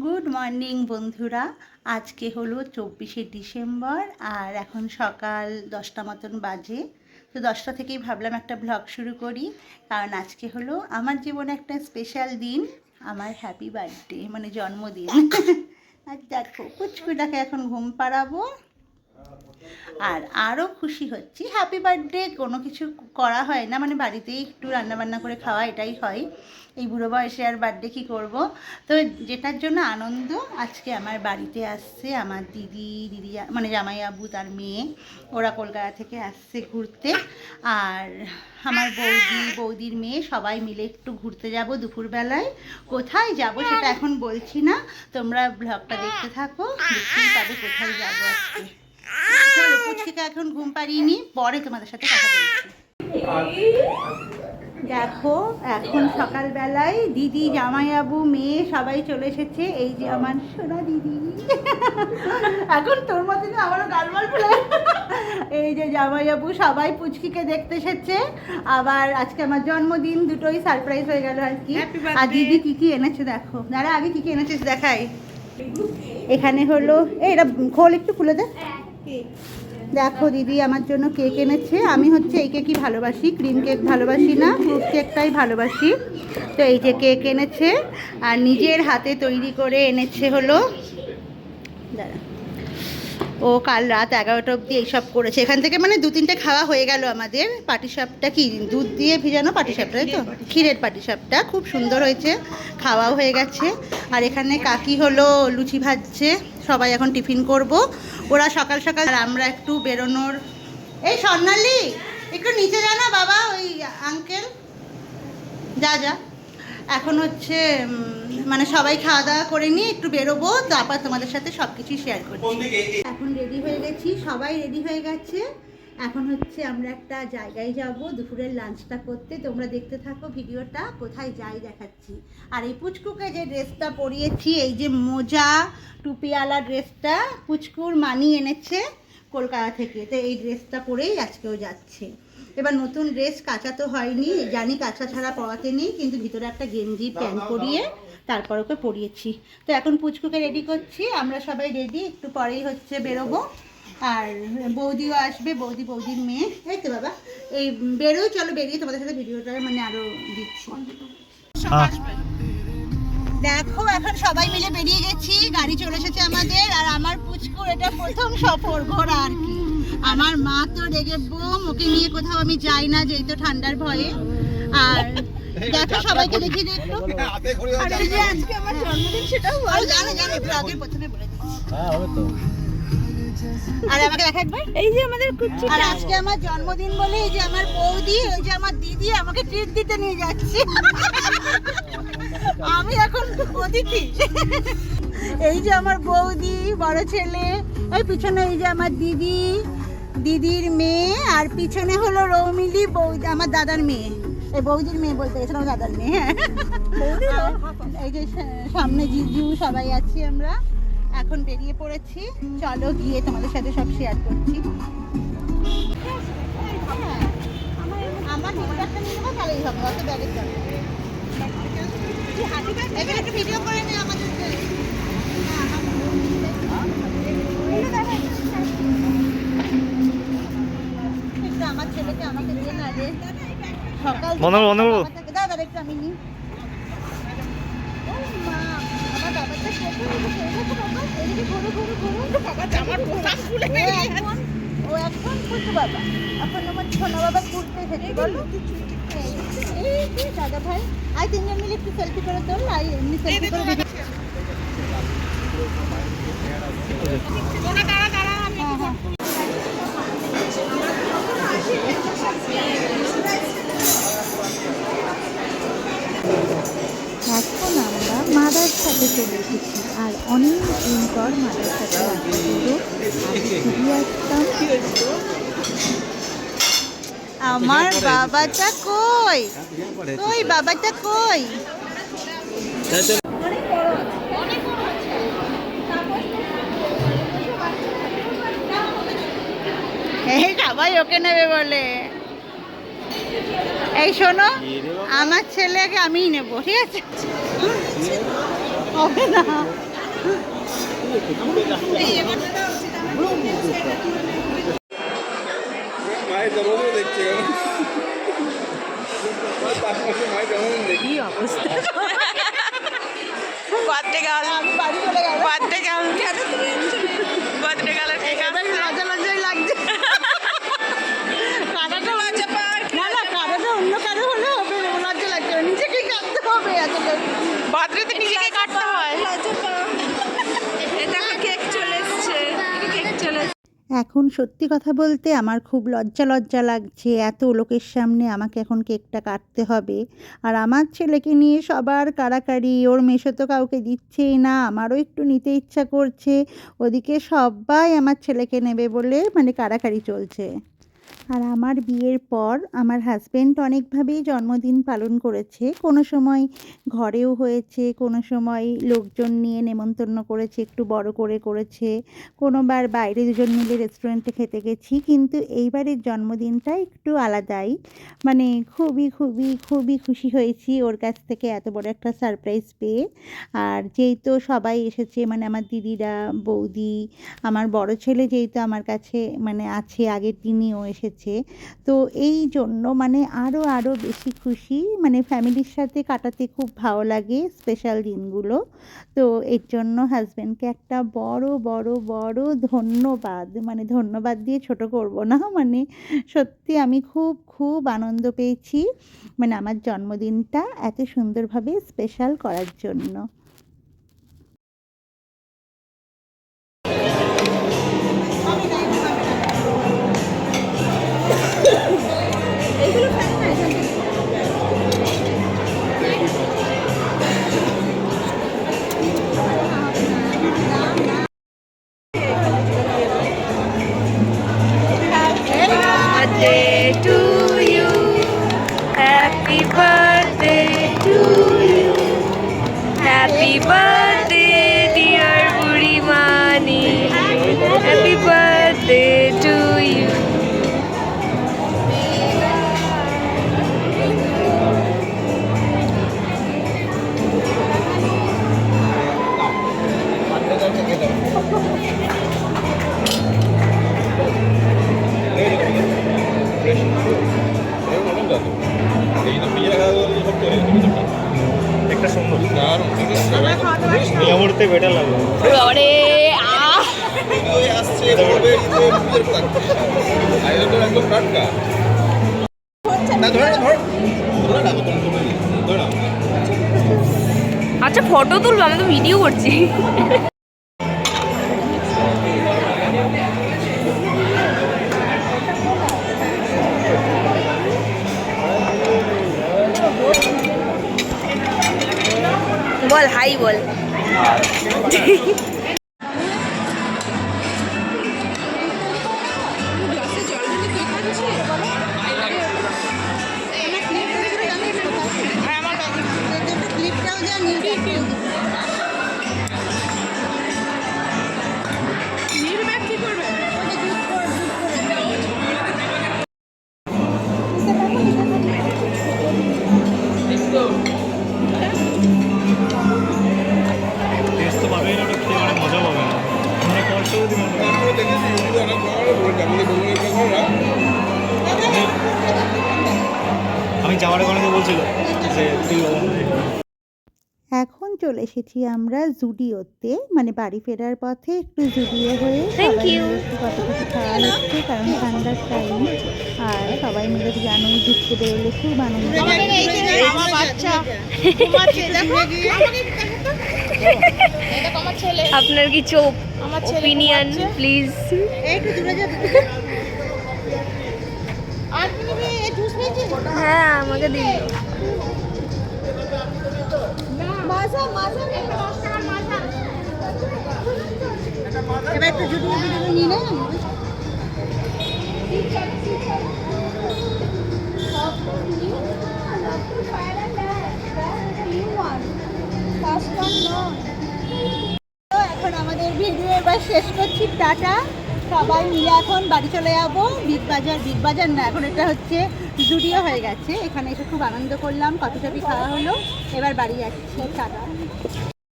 Good morning বন্ধুরা। আজকে হলো 24শে ডিসেম্বর আর এখন সকাল 10টা মতন বাজে। তো 10টা থেকেই ভাবলাম একটা ব্লগ শুরু করি, কারণ আজকে হলো আমার জীবনে একটা স্পেশাল দিন, আমার হ্যাপি বার্থডে মানে জন্মদিন। আর দেখো পুচকুটাকে এখন ঘুম পাড়াবো। আর আরও খুশি হচ্ছি, হ্যাপি বার্থডে কোনো কিছু করা হয় না, মানে বাড়িতেই একটু রান্নাবান্না করে খাওয়া এটাই হয়। এই বুড়ো বয়সে আর বার্থডে কী করবো। তো যেটার জন্য আনন্দ, আজকে আমার বাড়িতে আসছে আমার দিদি মানে জামাই আবু তার মেয়ে, ওরা কলকাতা থেকে আসছে ঘুরতে। আর আমার বৌদির মেয়ে সবাই মিলে একটু ঘুরতে যাব দুপুরবেলায়। কোথায় যাব সেটা এখন বলছি না, তোমরা ব্লগটা দেখতে থাকো, দেখতেই পাবে কোথায় যাবো আজকে। চলো পুচকিকে এখন ঘুম পাড়িয়ে নি, পরে তোমাদের সাথে কথা বলছি। দেখো এখন সকালবেলায় দিদি জামাইবাবু মেয়ে সবাই চলে এসেছে। এই যে আমার সোনা দিদি, এখন তোর মধ্যে আমারও গালমাল ফুলে। এই যে জামাইবাবু সবাই পুচকিকে দেখতে এসেছে। আবার আজকে আমার জন্মদিন, দুটোই সারপ্রাইজ হয়ে গেল আর কি। আর দিদি কি কি এনেছে দেখো, দাঁড়া আগে কি কি এনেছিস দেখাই। এখানে হলো এটা খোল একটু খুলে দে। দেখো দিদি আমার জন্য কেক এনেছে। আমি হচ্ছে এই কেকই ভালোবাসি, ক্রিম কেক ভালোবাসি না, ফ্রুট কেকটাই ভালোবাসি। তো এই যে কেক এনেছে আর নিজের হাতে তৈরি করে এনেছে হলো, দাঁড়া, ও কাল রাত 11টা অবধি এইসব করেছে। এখান থেকে মানে 2-3টে খাওয়া হয়ে গেল আমাদের। পাটিসাপটা কি দুধ দিয়ে ভিজানো পাটিসাপটা, তাই তো, ক্ষীরের পাটিসাপটা খুব সুন্দর হয়েছে, খাওয়াও হয়ে গেছে। আর এখানে কাকি হলো লুচি ভাজছে, সবাই এখন টিফিন করব। ওরা সকাল সকাল, আর আমরা একটু বেরোনোর। এই স্বর্ণালী একটু নিচে যা না বাবা, ওই আঙ্কেল যা যা। এখন হচ্ছে মানে সবাই খাওয়া দাওয়া করে নিয়ে একটু বেরোবো, তারপর তোমাদের সাথে সব কিছুই শেয়ার করছি। এখন রেডি হয়ে গেছি, সবাই রেডি হয়ে গেছে। এখন হচ্ছে আমরা একটা জায়গায় যাব দুপুরের লাঞ্চটা করতে। তোমরা দেখতে থাকো ভিডিওটা, কোথায় যাই দেখাচ্ছি। আর এই পুচকুকে যে ড্রেসটা পরিয়েছি, এই যে মোজা টুপিওয়ালা ড্রেসটা পুচকুর মানি এনেছে কলকাতা থেকে। তো এই ড্রেসটা পরেই আজকেও যাচ্ছে। এবার নতুন ড্রেস কাচা তো হয়নি, জানি কাচা ছাড়া পরাতে নেই, কিন্তু ভিতরে একটা গেঞ্জি প্যান্ট পরিয়ে তারপর ওকে পরিয়েছি। তো এখন পুচকুকে রেডি করছি, আমরা সবাই রেডি, একটু পরেই হচ্ছে বেরোবো। আর বৌদিও আসবে, বৌদির মেয়ে। এই তো বাবা এই বেরোই, চলো বেরিয়ে তোমাদের সাথে ভিডিওটা মানে আরো দিচ্ছি। দেখো এখন সবাই মিলে বেরিয়ে গেছি, গাড়ি চলে এসেছে আমাদের। আর আমার পুচকুর এটা প্রথম সফর ঘোরা আর কি। আমার মা তো রেগে বোম, ওকে নিয়ে কোথাও আমি যাই না, যেই তো ঠান্ডার ভয়ে। আর দেখো সবাইকে দেখিয়ে দিই একটু। আর এই যে আজকে আমার জন্মদিন, সেটাও জানো ব্লগের প্রথমে বলে দিচ্ছি। হ্যাঁ হবে তো। আর আমাকে দেখা একবার, এই যে আমাদের কুচি। আর আজকে আমার জন্মদিন বলে এই যে আমার বৌদি, এই যে আমার দিদি আমাকে ট্রিট দিতে নিয়ে যাচ্ছে। আমি এখন অতিথি। এই যে আমার বৌদি, বড় ছেলে, এই পিছনে এই যে আমার দিদির মেয়ে, আর পিছনে হলো রৌমিলি বৌদি, আমার দাদার মেয়ে। এই বৌদির মেয়ে বলতে গেছিলাম, দাদার মেয়ে। হ্যাঁ এই যে সামনে জিজু, সবাই আছি আমরা। এখন বেরিয়ে পড়েছি, চলো গিয়ে তোমাদের সাথে সব শেয়ার করছি। আমার একটা নিয়ে নেবো, তাহলেই হবে, অত ব্যাগের দরকার। এখানে একটা ভিডিও করে নে আমাদের। আমার ছেলেকে আমাকে দিয়ে না রে, সকাল দাদা একটু আমি নিই। আমার বাবাটা ও এখন খুঁজছে বাবা, এখন আমার ছোনা বাবা ঘুরতে এসেছে। বলো এই দাদা ভাই, আই তিনজন মিলে একটু সেলফি করে তোল, আর এমনি সেলফি করে ভিডিও। এখন আমরা মাদার সাথে চলে এসেছি, আর অনেক দিন পর মাদার সাথে আসতাম। আমার বাবাটা কই, বাবাটা কই? এই সবাই ওকে নেবে বলে। এই শোনো, আমার ছেলেকে আমিই নেবো, ঠিক আছে? হবে না। মায়ের জন্মদিন দেখছি কি অবস্থা, বার্থডে গার্ল আমি বাড়ি চলে গেলাম। বার্থডে গার্ল বার্থডে গার্লের ঠিক আছে লজ্জা লজ্জাই লাগছে। কাদাটা লজ্জা পায় না না, কাদাটা অন্য কারো হলে হবে, লজ্জা লাগছে না, নিজেকেই কাটতে হবে এত বার্থডেতে নিজেকে কাটতে হয় এটা কেক চলে এসছে কেক চলে এখন সত্যি কথা বলতে আমার খুব লজ্জা লজ্জা লাগছে, এত লোকের সামনে আমাকে এখন কেকটা কাটতে হবে। আর আমার ছেলেকে নিয়ে সবার কাড়াকাড়ি, ওর মেসো তো কাউকে দিচ্ছেই না, আমারও একটু নিতে ইচ্ছা করছে, ওদিকে সবাই আমার ছেলেকে নেবে বলে মানে কাড়াকাড়ি চলছে। আর আমার বিয়ের পর আমার হাজব্যান্ড অনেকভাবেই জন্মদিন পালন করেছে, কোনো সময় ঘরেও হয়েছে, কোনো সময় লোকজন নিয়ে নেমন্তন্ন করেছে, একটু বড় করে করেছে, কোনোবার বাইরে দুজন মিলে রেস্টুরেন্টে খেতে গেছি। কিন্তু এইবারের জন্মদিনটা একটু আলাদাই, মানে খুবই খুবই খুবই খুশি হয়েছি ওর কাছ থেকে এত বড় একটা সারপ্রাইজ পেয়ে। আর যেহেতু সবাই এসেছে, মানে আমার দিদিরা, বৌদি, আমার বড় ছেলে যেহেতু আমার কাছে মানে আছে, আগের দিনই ও এসেছে, তো এই জন্য মানে আরও বেশি খুশি, মানে ফ্যামিলির সাথে কাটাতে খুব ভালো লাগে স্পেশাল দিনগুলো। তো এর জন্য হাজব্যান্ডকে একটা বড় বড় বড় ধন্যবাদ, মানে ধন্যবাদ দিয়ে ছোট করব না, মানে সত্যি আমি খুব খুব আনন্দ পেয়েছি মানে আমার জন্মদিনটা এত সুন্দরভাবে স্পেশাল করার জন্য। birthday to you happy birthday to you happy birthday dear Burimani happy birthday to you একটা সুন্দর এই মুহূর্তে বেটার লাগলো আরে আসছে একদম টাটকা না ধরে ধর ধরে না ধরে না আচ্ছা ফটো তুলবো আমি তো ভিডিও করছি বল হাই বল টেস্ট তো পাবে না, ওটা খেয়ে অনেক মজা পাবে না, মানে কষ্ট যদি মনে আমি যাওয়ার আগে অনেকে বলছিল যে তুই এখন চলে এসেছি আমরা জুডিওতে, মানে বাড়ি ফেরার পথে একটু জুডিও হয়ে Thank সবাই you. মিলে একটু কত কিছু খাওয়া হচ্ছে, কারণ ঠান্ডার টাইম। আর সবাই মিলে জানোই ঘুরতে বেরোলে খুব আনন্দ আপনার কিছু ওপিনিয়ন প্লিজ হ্যাঁ আমাকে দিন এবার একটু জুডিও নিয়ে নেন। এখন আমাদের ভিডিও এবার শেষ করছি, টাটা। সবাই মিলে এখন বাড়ি চলে যাবো। বিগ বাজার না, এখন এটা হচ্ছে জুডিও হয়ে গেছে। এখানে এসে খুব আনন্দ করলাম, কত সবই খাওয়া হলো, এবার বাড়ি যাচ্ছি, টাটা।